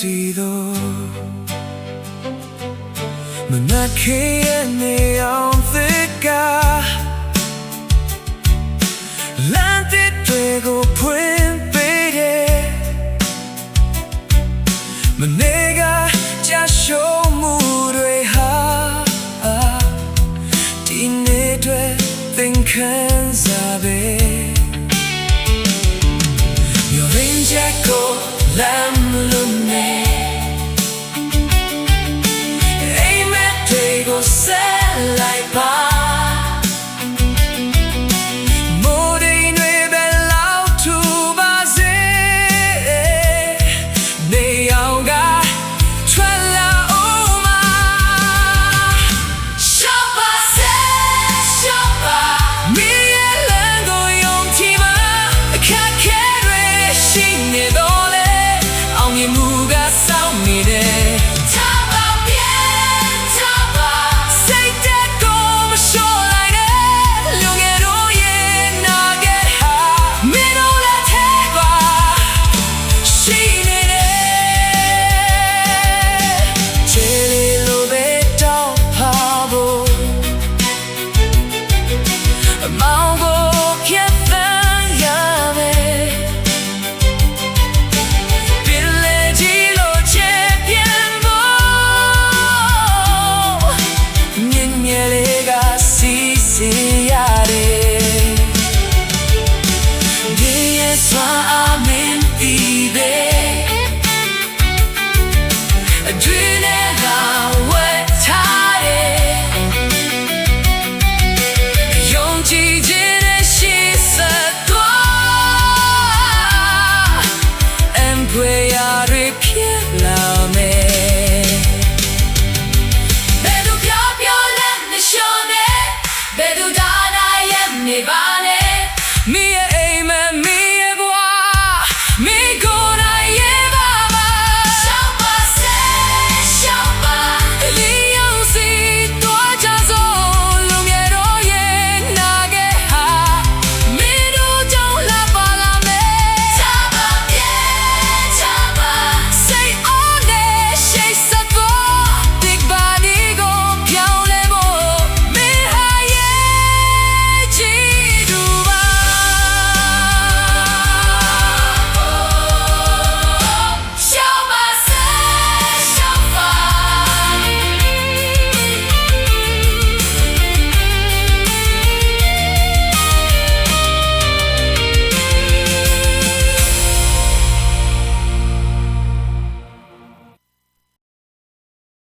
စီသောမနက်ခင်းရဲ့နေအောင်သစ်ကားလမ်းတစ်တွေကိုဖွင့်ပေးတယ်မနေ့ကကြာရှုံးမှုတွေဟာဒီနေ့တွေသင်ခန်းစာပဲYour angel go lamlune Amen go sell like pa Modin we belau to baze Ne yaunga twala oma Shoppa se shoppa Mi elango yong tima Ka ရှိနေတော့လေအောင်မြင်မှုကစောင့်နေတယ်